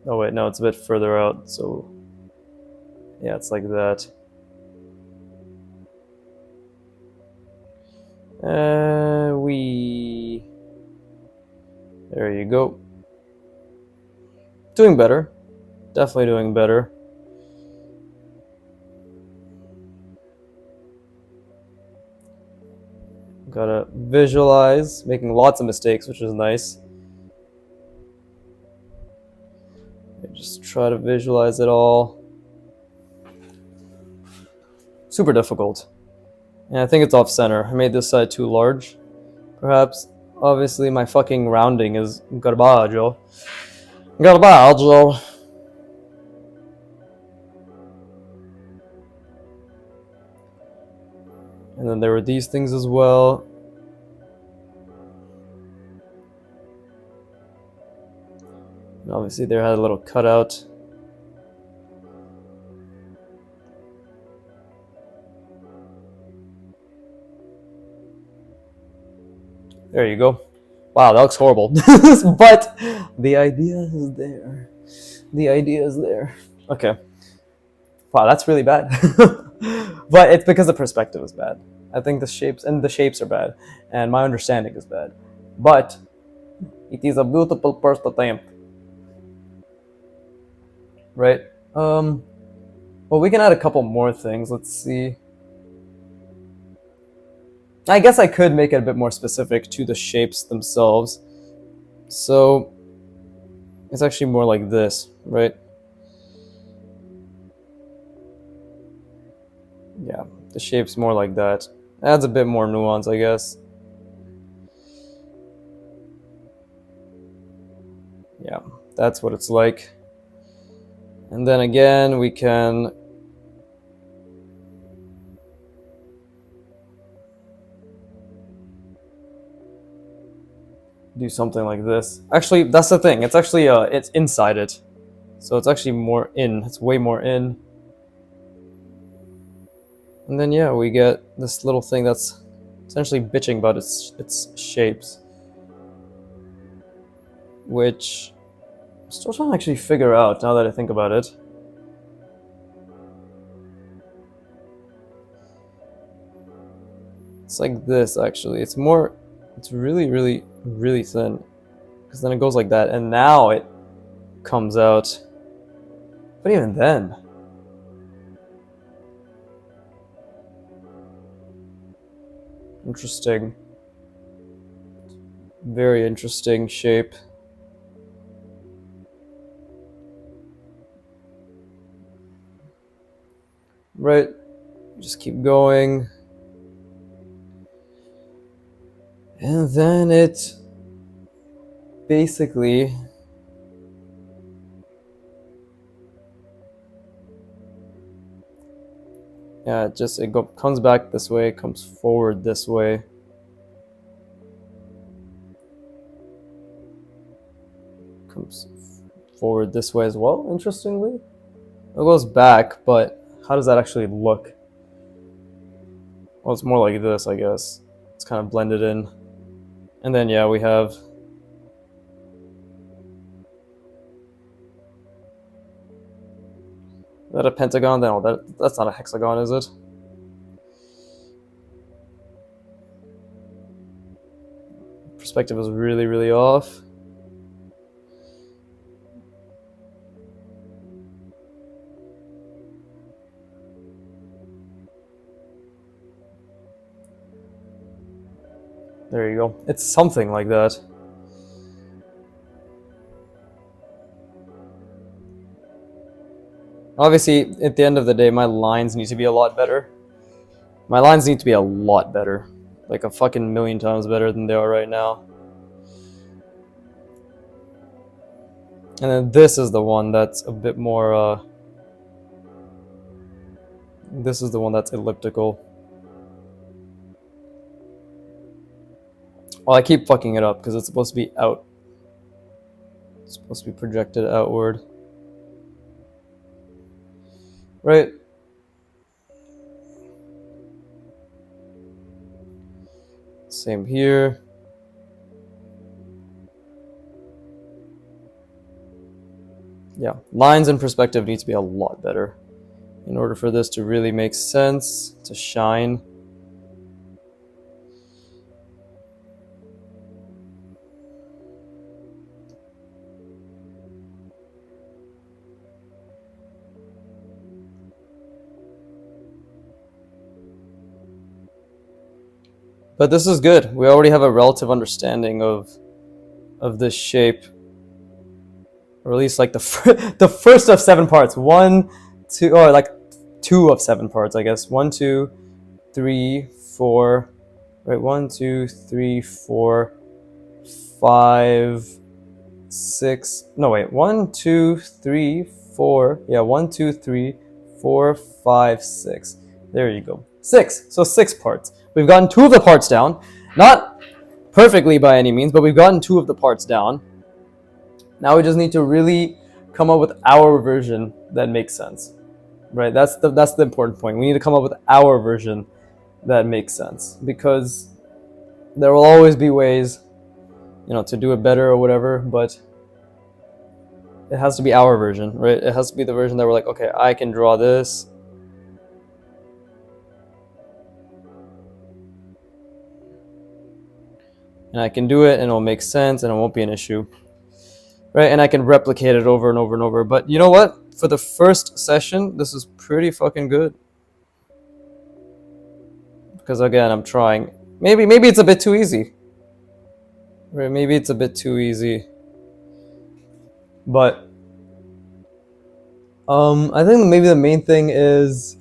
Oh wait, no, it's a bit further out, so... Yeah, it's like that. There you go. Doing better. Definitely doing better. Gotta visualize, making lots of mistakes, which is nice. Just try to visualize it all. Super difficult. And I think it's off center. I made this side too large, perhaps. Obviously, my fucking rounding is garbaggio. Garbaggio. And then there were these things as well. And obviously, there had a little cutout. There you go. Wow, that looks horrible. But the idea is there. The idea is there. Okay. Wow, that's really bad. But it's because the perspective is bad. I think the shapes are bad. And my understanding is bad. But it is a beautiful first attempt. Right? Well, we can add a couple more things. Let's see. I guess I could make it a bit more specific to the shapes themselves. So it's actually more like this, right? Yeah, the shape's more like that. Adds a bit more nuance, I guess. Yeah, that's what it's like. And then again, we can do something like this. Actually, that's the thing. It's actually it's inside it, so it's actually more in. It's way more in. And then yeah, we get this little thing that's essentially bitching about its shapes, which I'm still trying to actually figure out now that I think about it. It's like this, actually. It's really, really, really thin. Because then it goes like that, and now it comes out. But even then, interesting. Very interesting shape. Right, just keep going. And then it basically comes back this way, comes forward this way. Comes forward this way as well, interestingly. It goes back, but how does that actually look? Well, it's more like this, I guess. It's kind of blended in. And then, yeah, we have... Is that a pentagon? No, that's not a hexagon, is it? Perspective is really, really off. There you go. It's something like that. Obviously, at the end of the day, my lines need to be a lot better. My lines need to be a lot better. Like a fucking million times better than they are right now. And then this is the one that's a bit more, this is the one that's elliptical. Well, I keep fucking it up because it's supposed to be out. It's supposed to be projected outward. Right? Same here. Yeah, lines and perspective need to be a lot better in order for this to really make sense, to shine. But this is good. We already have a relative understanding of this shape, or at least like the first of 7 parts. 1, 2, or like 2 of 7 parts, I guess. 1, 2, 3, 4. Right, 1, 2, 3, 4, 5, 6. No, wait. 1, 2, 3, 4. Yeah, 1, 2, 3, 4, 5, 6. There you go. 6. So 6 parts. We've gotten 2 of the parts down. Not perfectly by any means, but we've gotten 2 of the parts down. Now we just need to really come up with our version that makes sense. Right? That's the important point. We need to come up with our version that makes sense, because there will always be ways, to do it better or whatever, but it has to be our version, right? It has to be the version that we're like, okay, I can draw this. And I can do it, and it'll make sense, and it won't be an issue. Right? And I can replicate it over and over and over. But you know what? For the first session, this is pretty fucking good. Because again, I'm trying. Maybe it's a bit too easy. Right? Maybe it's a bit too easy. But I think maybe the main thing is,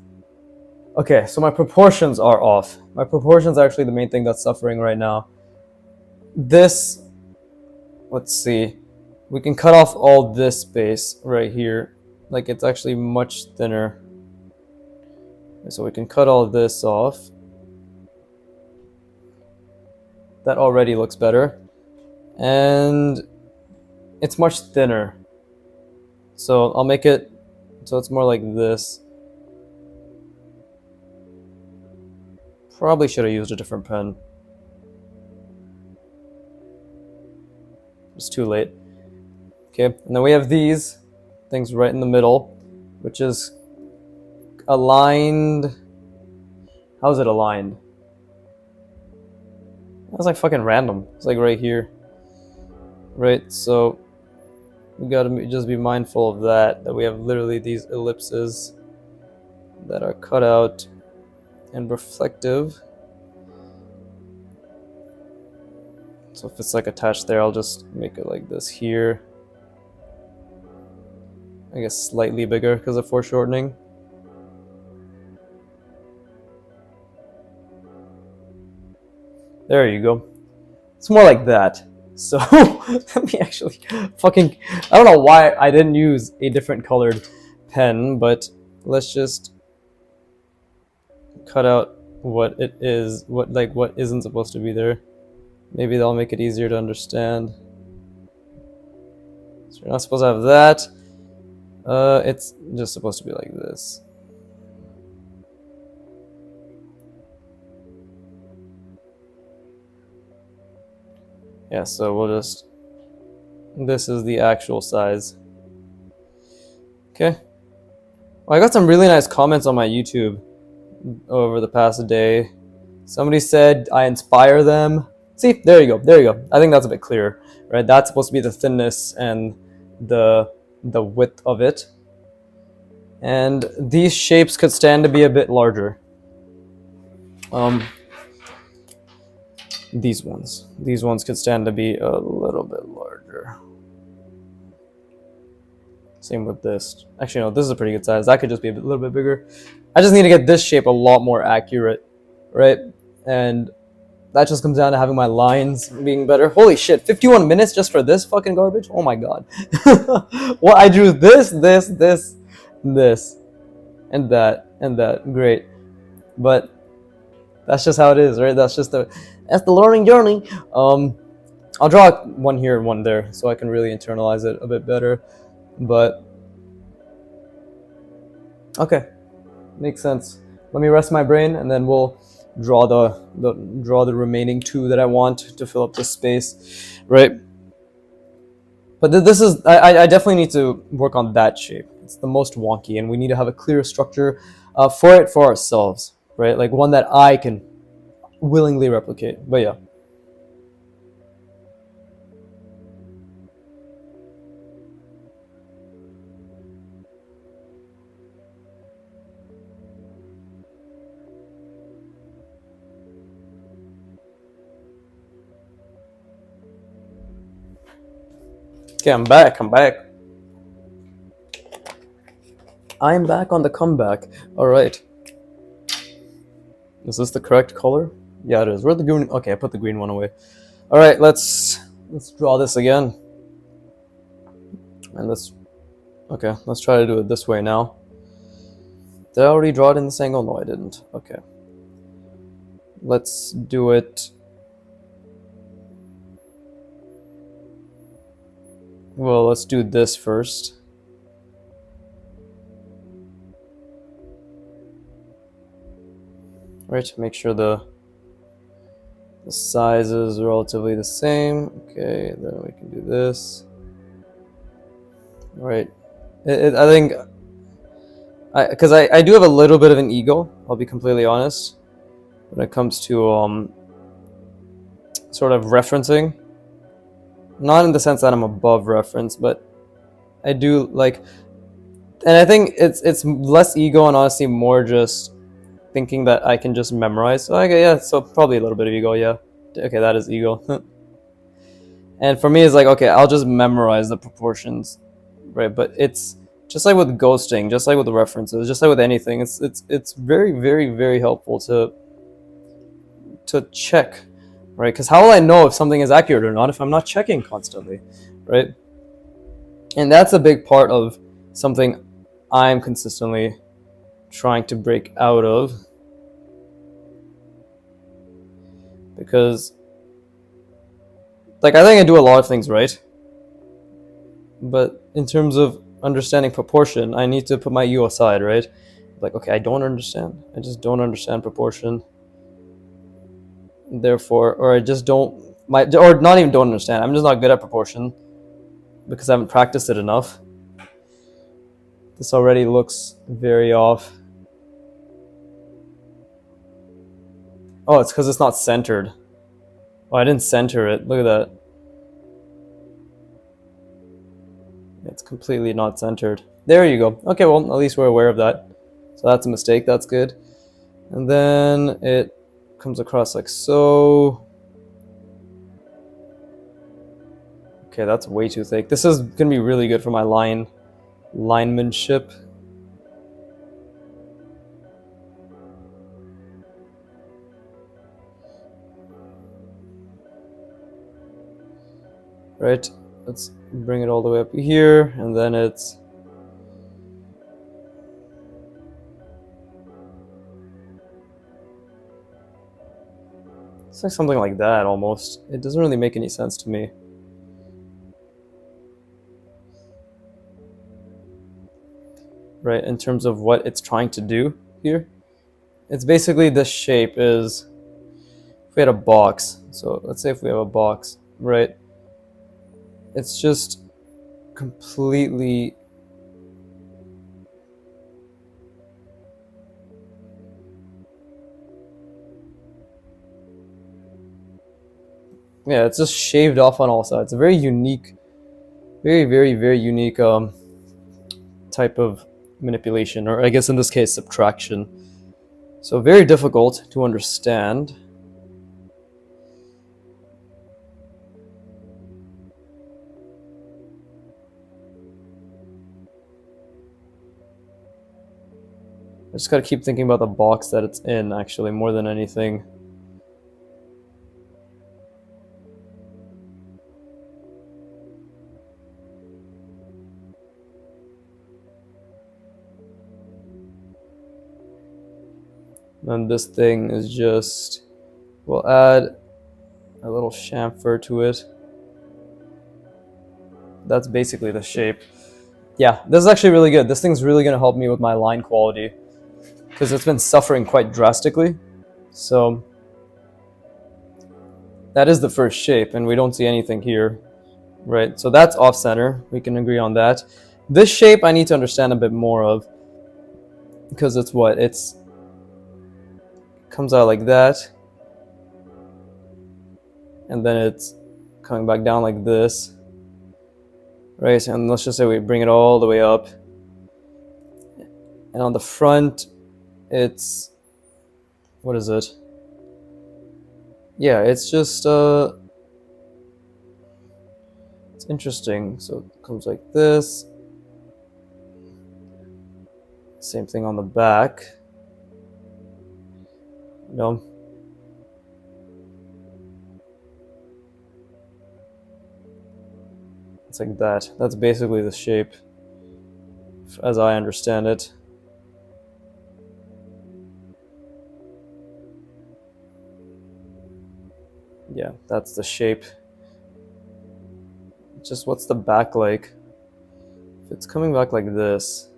okay, so my proportions are off. My proportions are actually the main thing that's suffering right now. This, let's see, we can cut off all this space right here. Like, it's actually much thinner. So we can cut all this off. That already looks better. And it's much thinner. So I'll make it so it's more like this. Probably should have used a different pen. It's too late. Okay, and then we have these things right in the middle, which is aligned. How is it aligned? That's like fucking random. It's like right here. Right, so we gotta just be mindful of that we have literally these ellipses that are cut out and reflective. So if it's like attached there, I'll just make it like this here. I guess slightly bigger because of foreshortening. There you go. It's more like that. So let me actually fucking, I don't know why I didn't use a different colored pen, but let's just cut out what it is, what isn't supposed to be there. Maybe that'll make it easier to understand. So you're not supposed to have that. It's just supposed to be like this. Yeah, so we'll just, this is the actual size. Okay. Well, I got some really nice comments on my YouTube over the past day. Somebody said I inspire them. See, there you go, there you go. I think that's a bit clearer, right? That's supposed to be the thinness and the width of it. And these shapes could stand to be a bit larger. These ones could stand to be a little bit larger. Same with this. Actually, no, this is a pretty good size. That could just be a little bit bigger. I just need to get this shape a lot more accurate, right? And that just comes down to having my lines being better. Holy shit, 51 minutes just for this fucking garbage? Oh my god. Well, I drew this, and that. Great. But that's just how it is, right? That's the learning journey. I'll draw one here and one there so I can really internalize it a bit better. But okay, makes sense. Let me rest my brain, and then we'll draw the remaining two that I want to fill up this space, right? But this is, I definitely need to work on that shape. It's the most wonky, and we need to have a clear structure for it for ourselves, right? Like one that I can willingly replicate. But yeah. Okay, I'm back. I'm back on the comeback. All right. Is this the correct color? Yeah, it is. Where'd the green? Okay, I put the green one away. All right, let's draw this again. And let's try to do it this way now. Did I already draw it in this angle? No, I didn't. Okay. Let's do it. Well, let's do this first. Right, make sure the size is relatively the same. Okay, then we can do this. Right. I think, because I do have a little bit of an ego, I'll be completely honest, when it comes to sort of referencing. Not in the sense that I'm above reference, but I do like, and I think it's less ego and honestly more just thinking that I can just memorize. So okay, yeah, so probably a little bit of ego, yeah. Okay, that is ego. And for me, it's like, okay, I'll just memorize the proportions, right? But it's just like with ghosting, just like with the references, just like with anything. It's very, very, very helpful to check, right? Because how will I know if something is accurate or not if I'm not checking constantly, right? And that's a big part of something I'm consistently trying to break out of, because like I think I do a lot of things right, but in terms of understanding proportion, I need to put my ego aside, right? Like, okay, I just don't understand proportion. Therefore, or I just don't, or not even don't understand. I'm just not good at proportion because I haven't practiced it enough. This already looks very off. Oh, it's because it's not centered. Oh, I didn't center it. Look at that. It's completely not centered. There you go. Okay, well, at least we're aware of that. So that's a mistake. That's good. And then it comes across like so. Okay, that's way too thick. This is going to be really good for my linemanship. Right, let's bring it all the way up here, and then it's like something like that almost. It doesn't really make any sense to me. Right, in terms of what it's trying to do here. It's basically this shape is, if we had a box, so let's say if we have a box, right, it's just completely yeah, it's just shaved off on all sides. A very unique, very unique type of manipulation, or I guess in this case subtraction. So very difficult to understand. I just gotta keep thinking about the box that it's in, actually, more than anything. And this thing is just, we'll add a little chamfer to it. That's basically the shape. Yeah, this is actually really good. This thing's really gonna help me with my line quality, because it's been suffering quite drastically. So that is the first shape, and we don't see anything here, right? So that's off center. We can agree on that. This shape I need to understand a bit more of, because it's what? It's comes out like that, and then it's coming back down like this, right? And let's just say we bring it all the way up, and on the front it's, what is it? Yeah, it's just it's interesting. So it comes like this. Same thing on the back. No. It's like that. That's basically the shape, as I understand it. Yeah, that's the shape. Just what's the back like? If it's coming back like this,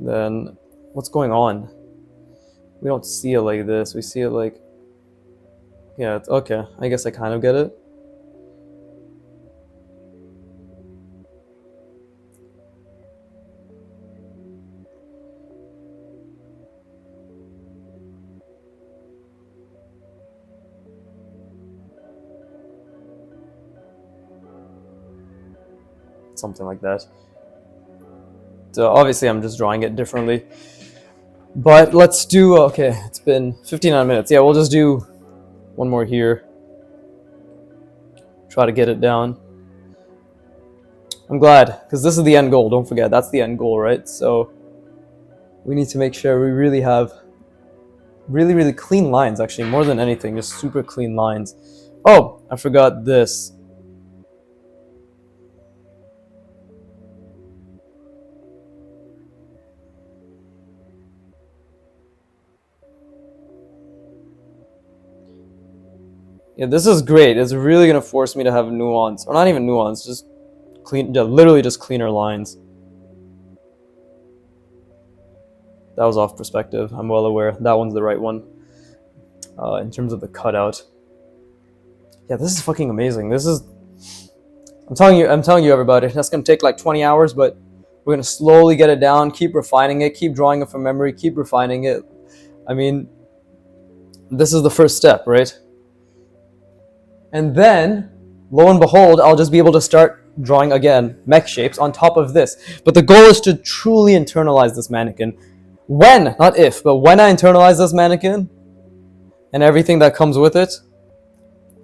then what's going on? We don't see it like this. We see it like, yeah, it's okay. I guess I kind of get it. Something like that. So obviously I'm just drawing it differently. But let's do, okay, it's been 59 minutes. Yeah, we'll just do one more here. Try to get it down. I'm glad, because this is the end goal. Don't forget, that's the end goal, right? So we need to make sure we really have really clean lines, actually, more than anything, just super clean lines. Oh, I forgot this. Yeah, this is great. It's really going to force me to have nuance, or not even nuance, just clean, yeah, literally just cleaner lines. That was off perspective. I'm well aware. That one's the right one. in terms of the cutout. Yeah, this is fucking amazing. This is, I'm telling you everybody, that's gonna take like 20 hours, but we're gonna slowly get it down, keep refining it, keep drawing it from memory, keep refining it. I mean, this is the first step, right? And then, lo and behold, I'll just be able to start drawing again mech shapes on top of this. But the goal is to truly internalize this mannequin. When, not if, but when I internalize this mannequin and everything that comes with it,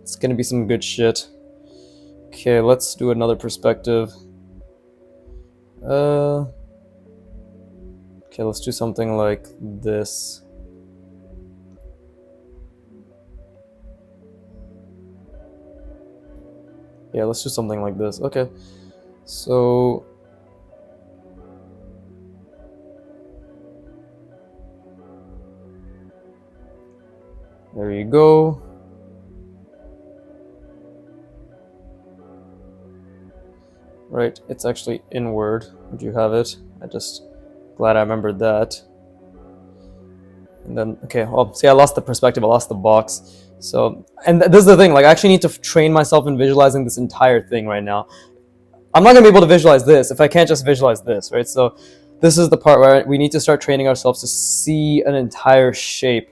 it's gonna be some good shit. Okay, let's do another perspective. Okay, let's do something like this. Yeah, let's do something like this. Okay, so there you go. Right, it's actually inward. Would you have it? Glad I remembered that. And then, okay, well, see, I lost the perspective, I lost the box. So, and this is the thing, like, I actually need to train myself in visualizing this entire thing right now. I'm not gonna be able to visualize this if I can't just visualize this, right? So, this is the part where we need to start training ourselves to see an entire shape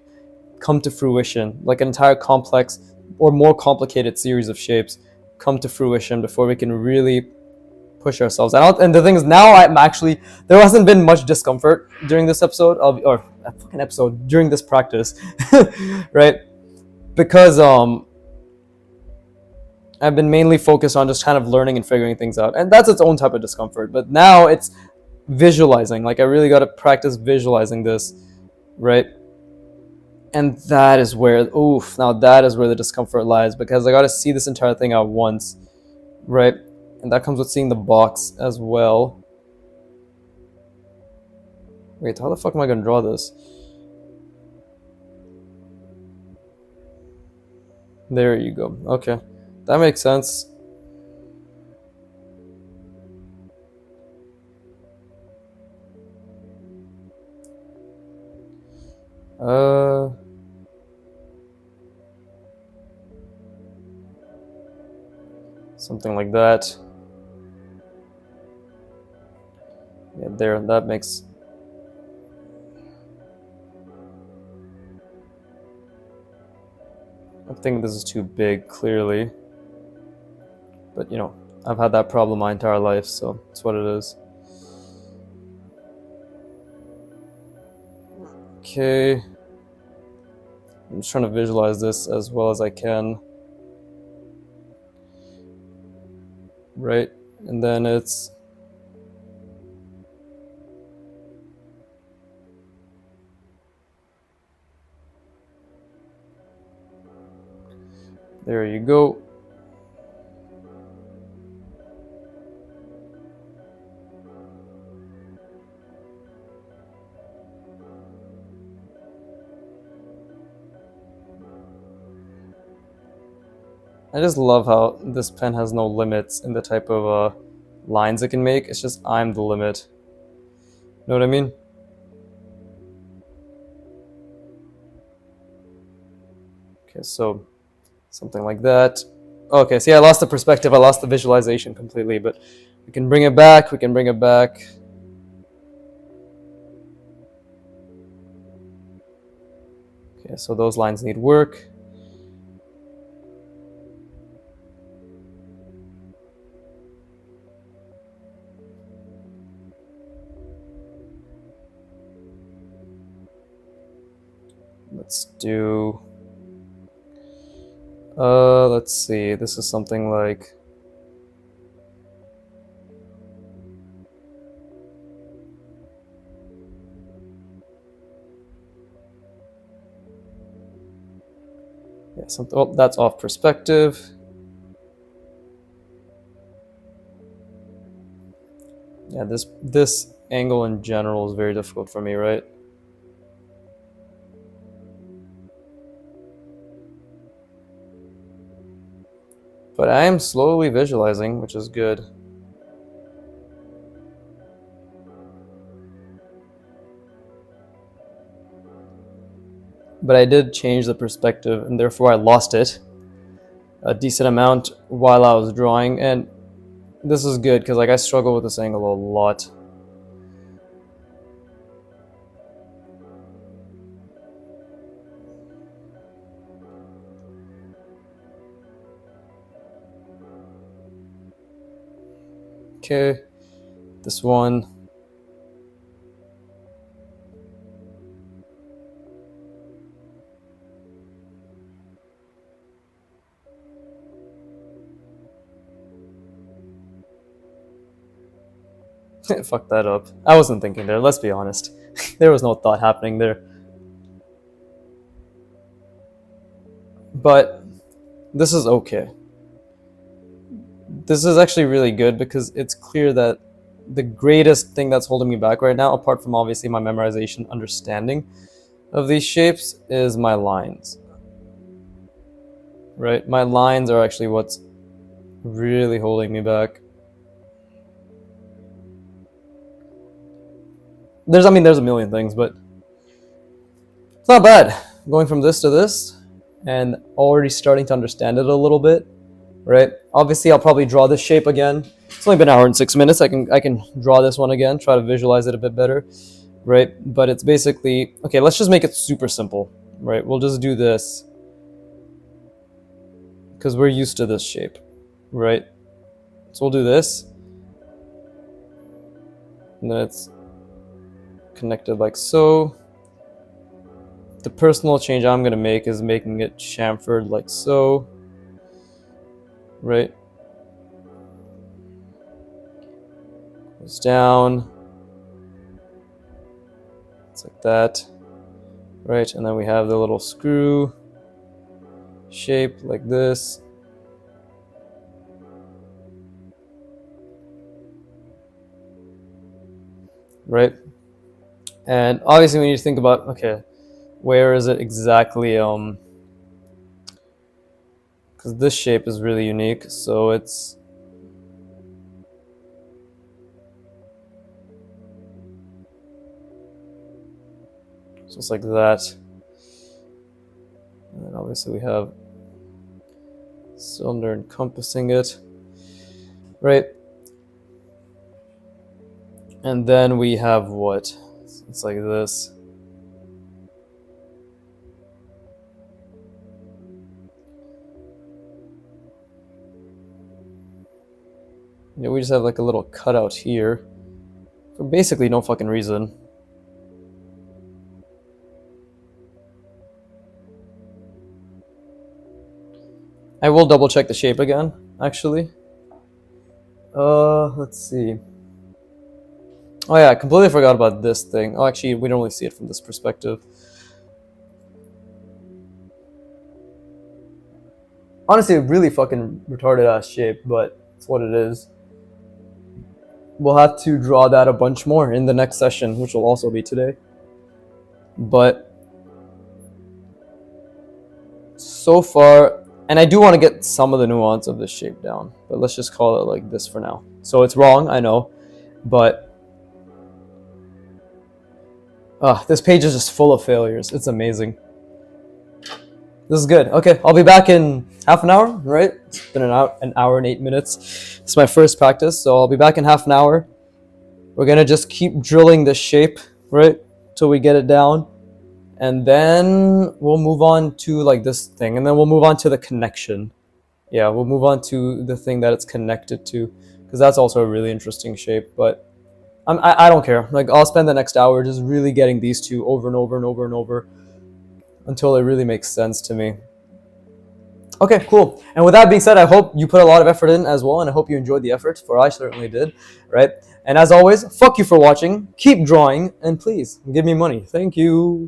come to fruition, like an entire complex or more complicated series of shapes come to fruition before we can really push ourselves. And the thing is, now there hasn't been much discomfort during this episode or a fucking episode during this practice, right? Because I've been mainly focused on just kind of learning and figuring things out, and that's its own type of discomfort. But now it's visualizing. Like, I really got to practice visualizing this, right? And that is where the discomfort lies, because I got to see this entire thing at once, right? And that comes with seeing the box as well. Wait, how the fuck am I gonna draw this? There you go. Okay, that makes sense. Something like that. Yeah, there, that makes... I think this is too big, clearly. But, you know, I've had that problem my entire life, so it's what it is. Okay. I'm just trying to visualize this as well as I can. Right? And then it's... There you go. I just love how this pen has no limits in the type of lines it can make. It's just, I'm the limit. Know what I mean? Okay, so something like that. Okay, see, I lost the perspective, I lost the visualization completely, but we can bring it back, we can bring it back. Okay, so those lines need work. Let's do... let's see, this is something like... Yeah, oh, that's off perspective. Yeah, this angle in general is very difficult for me, right? But I am slowly visualizing, which is good. but I did change the perspective, and therefore I lost it a decent amount while I was drawing. And this is good because like I struggle with this angle a lot. Okay, this one. Fuck that up. I wasn't thinking there, let's be honest. There was no thought happening there. But this is okay. This is actually really good because it's clear that the greatest thing that's holding me back right now, apart from obviously my memorization understanding of these shapes, is my lines. Right? My lines are actually what's really holding me back. There's a million things, but it's not bad. Going from this to this and already starting to understand it a little bit, right? Obviously, I'll probably draw this shape again. It's only been an hour and 6 minutes. I can draw this one again, try to visualize it a bit better, right? But it's basically, okay, let's just make it super simple, right? We'll just do this because we're used to this shape, right? So we'll do this. And then it's connected like so. The personal change I'm going to make is making it chamfered like so, right? Goes down. It's like that, right? And then we have the little screw shape like this. Right? And obviously we need to think about, okay, where is it exactly? Because this shape is really unique, so it's just like that. And then obviously we have cylinder encompassing it, right? And then we have what? It's like this. Yeah, we just have like a little cutout here for basically no fucking reason. I will double check the shape again, actually. Let's see. Oh yeah, I completely forgot about this thing. Oh, actually, we don't really see it from this perspective. Honestly, a really fucking retarded ass shape, but it's what it is. We'll have to draw that a bunch more in the next session, which will also be today. But so far, and I do want to get some of the nuance of this shape down, but let's just call it like this for now. So it's wrong, I know, but this page is just full of failures. It's amazing. This is good. Okay, I'll be back in half an hour, right? It's been an hour and 8 minutes. It's my first practice, so I'll be back in half an hour. We're gonna just keep drilling this shape, right, till we get it down. And then we'll move on to like this thing, and then we'll move on to the connection. Yeah, we'll move on to the thing that it's connected to, because that's also a really interesting shape, but I don't care. Like, I'll spend the next hour just really getting these two over and over and over and over until it really makes sense to me. Okay, cool. And with that being said, I hope you put a lot of effort in as well, and I hope you enjoyed the effort, for I certainly did, right? And as always, fuck you for watching, keep drawing, and please, give me money. Thank you.